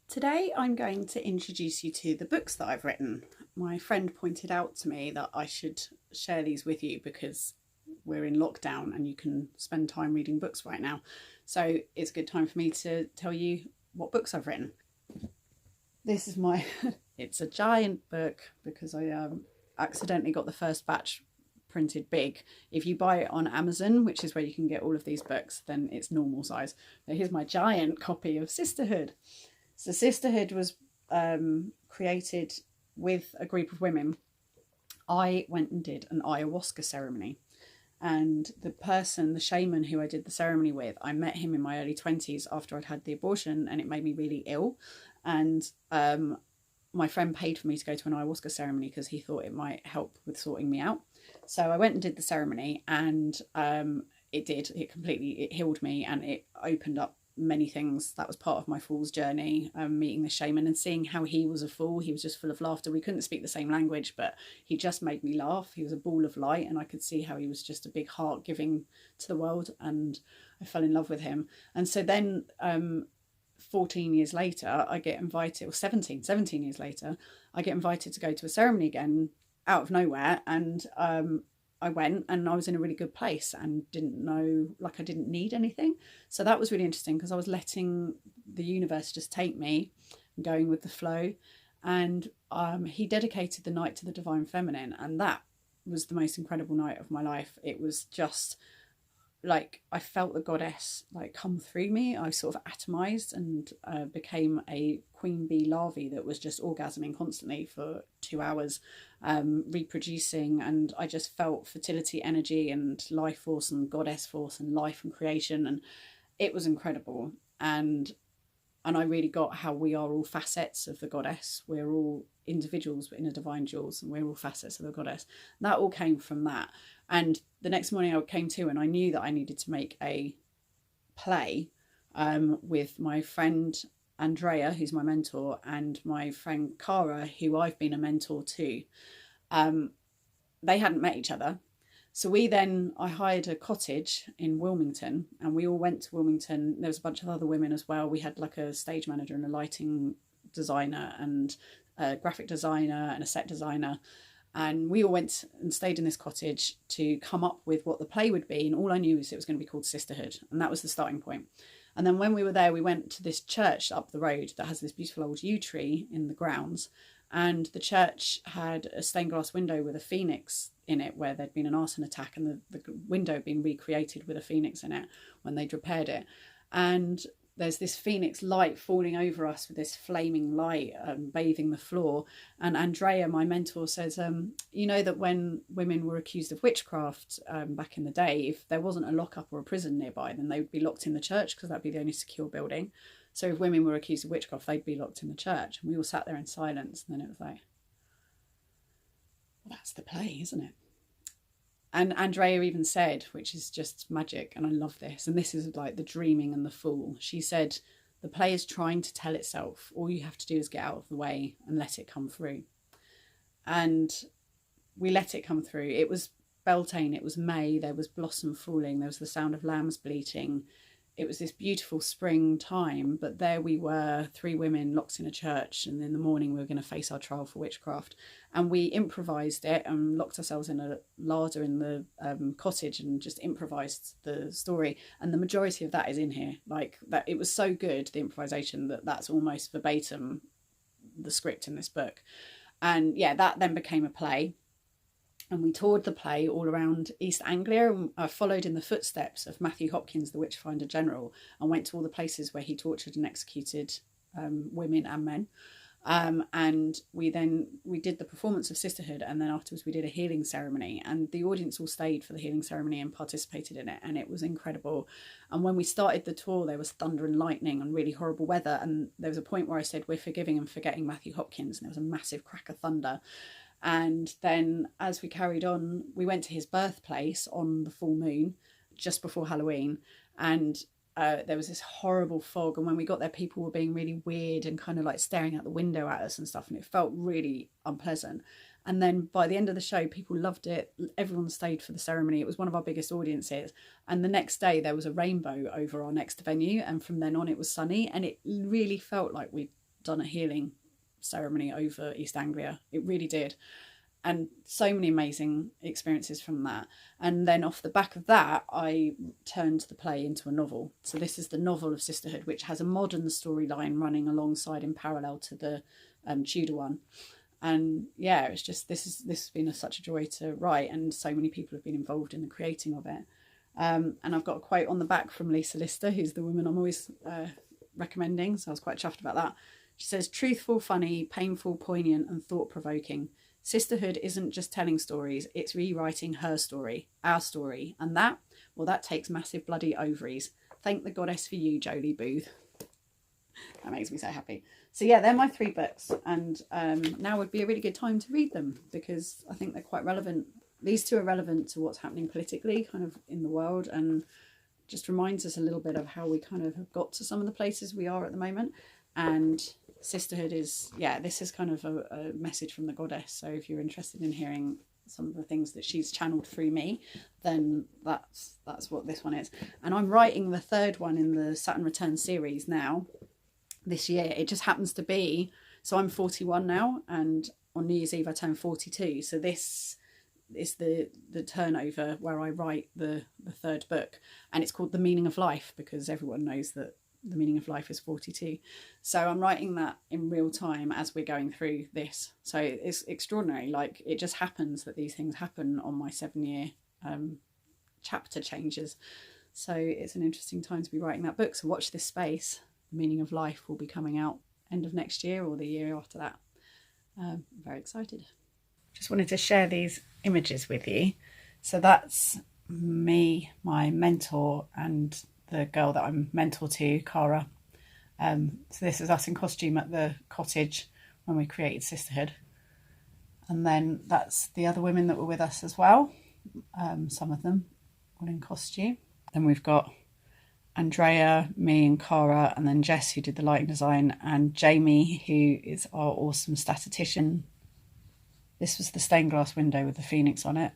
Today I'm going to introduce you to the books that I've written. My friend pointed out to me that I should share these with you because we're in lockdown and you can spend time reading books right now. So it's a good time for me to tell you what books I've written. This is my, it's a giant book because I accidentally got the first batch printed big. If you buy it on Amazon, which is where you can get all of these books, then it's normal size. But here's my giant copy of Sisterhood. So Sisterhood was created with a group of women. I went and did an ayahuasca ceremony, and the shaman who I did the ceremony with, I met him in my early 20s after I'd had the abortion, and it made me really ill. And my friend paid for me to go to an ayahuasca ceremony because he thought it might help with sorting me out. So I went and did the ceremony, and it healed me, and it opened up many things. That was part of my fool's journey, meeting the shaman and seeing how he was a fool. He was just full of laughter. We couldn't speak the same language, but he just made me laugh. He was a ball of light, and I could see how he was just a big heart giving to the world, and I fell in love with him. And so then 14 years later I get invited, or 17 years later I get invited to go to a ceremony again out of nowhere, and I went, and I was in a really good place and didn't know, like, I didn't need anything. So that was really interesting because I was letting the universe just take me and going with the flow. And he dedicated the night to the divine feminine, and that was the most incredible night of my life. It was just like I felt the goddess like come through me. I sort of atomized and became a queen bee larvae that was just orgasming constantly for 2 hours, reproducing, and I just felt fertility energy and life force and goddess force and life and creation, and it was incredible. And I really got how we are all facets of the goddess. We're all individuals in a divine jewels, and we're all facets of the goddess. That all came from that. And the next morning I came to, and I knew that I needed to make a play with my friend Andrea, who's my mentor, and my friend Cara, who I've been a mentor to. They hadn't met each other. So I hired a cottage in Wilmington, and we all went to Wilmington. There was a bunch of other women as well. We had like a stage manager and a lighting designer and a graphic designer and a set designer. And we all went and stayed in this cottage to come up with what the play would be. And all I knew was it was going to be called Sisterhood. And that was the starting point. And then when we were there, we went to this church up the road that has this beautiful old yew tree in the grounds. And the church had a stained glass window with a phoenix in it where there'd been an arson attack, and the window had been recreated with a phoenix in it when they'd repaired it. And there's this phoenix light falling over us with this flaming light bathing the floor. And Andrea, my mentor, says, you know that when women were accused of witchcraft back in the day, if there wasn't a lockup or a prison nearby, then they would be locked in the church because that'd be the only secure building. So if women were accused of witchcraft, they'd be locked in the church. And we all sat there in silence. And then it was like, well, that's the play, isn't it? And Andrea even said, which is just magic, and I love this, and this is like the dreaming and the fool. She said, the play is trying to tell itself. All you have to do is get out of the way and let it come through. And we let it come through. It was Beltane, it was May, there was blossom falling, there was the sound of lambs bleating. It was this beautiful spring time, but there we were, 3 women locked in a church, and in the morning we were going to face our trial for witchcraft. And we improvised it and locked ourselves in a larder in the cottage and just improvised the story. And the majority of that is in here. Like that, it was so good, the improvisation, that that's almost verbatim the script in this book. And yeah, that then became a play. And we toured the play all around East Anglia, and I followed in the footsteps of Matthew Hopkins, the Witchfinder General, and went to all the places where he tortured and executed women and men. And we did the performance of Sisterhood, and then afterwards we did a healing ceremony, and the audience all stayed for the healing ceremony and participated in it, and it was incredible. And when we started the tour, there was thunder and lightning and really horrible weather, and there was a point where I said, we're forgiving and forgetting Matthew Hopkins, and there was a massive crack of thunder. And then as we carried on, we went to his birthplace on the full moon just before Halloween, and there was this horrible fog, and when we got there, people were being really weird and kind of like staring out the window at us and stuff, and it felt really unpleasant. And then by the end of the show, people loved it. Everyone stayed for the ceremony. It was one of our biggest audiences. And the next day there was a rainbow over our next venue. And from then on it was sunny. And it really felt like we'd done a healing ceremony over East Anglia. It really did. And so many amazing experiences from that. And then off the back of that, I turned the play into a novel. So this is the novel of Sisterhood, which has a modern storyline running alongside in parallel to the Tudor one. And yeah, it's just, this has been such a joy to write, and so many people have been involved in the creating of it. And I've got a quote on the back from Lisa Lister, who's the woman I'm always recommending. So I was quite chuffed about that. She says, "Truthful, funny, painful, poignant and thought-provoking. Sisterhood isn't just telling stories, it's rewriting her story, our story. And that, well, that takes massive bloody ovaries. Thank the goddess for you, Jolie Booth." That makes me so happy. So yeah, they're my 3 books. And now would be a really good time to read them, because I think they're quite relevant. These 2 are relevant to what's happening politically kind of in the world, and just reminds us a little bit of how we kind of have got to some of the places we are at the moment. And Sisterhood is, yeah, this is kind of a message from the goddess. So if you're interested in hearing some of the things that she's channeled through me, then that's what this one is. And I'm writing the 3rd one in the Saturn Return series now this year. It just happens to be, so I'm 41 now, and on New Year's Eve I turn 42. So this is the turnover where I write the 3rd book, and it's called The Meaning of Life, because everyone knows that the meaning of life is 42. So I'm writing that in real time as we're going through this. So it's extraordinary. Like, it just happens that these things happen on my 7-year chapter changes. So it's an interesting time to be writing that book. So watch this space. The Meaning of Life will be coming out end of next year or the year after that. I'm very excited. Just wanted to share these images with you. So that's me, my mentor, and the girl that I'm mentor to, Cara. So this is us in costume at the cottage when we created Sisterhood. And then that's the other women that were with us as well. Some of them all in costume. Then we've got Andrea, me and Cara, and then Jess, who did the lighting design, and Jamie, who is our awesome statistician. This was the stained glass window with the phoenix on it.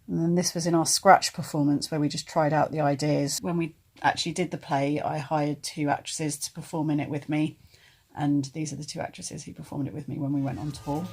And then this was in our scratch performance where we just tried out the ideas. When we actually did the play, I hired 2 actresses to perform in it with me. And these are the 2 actresses who performed it with me when we went on tour.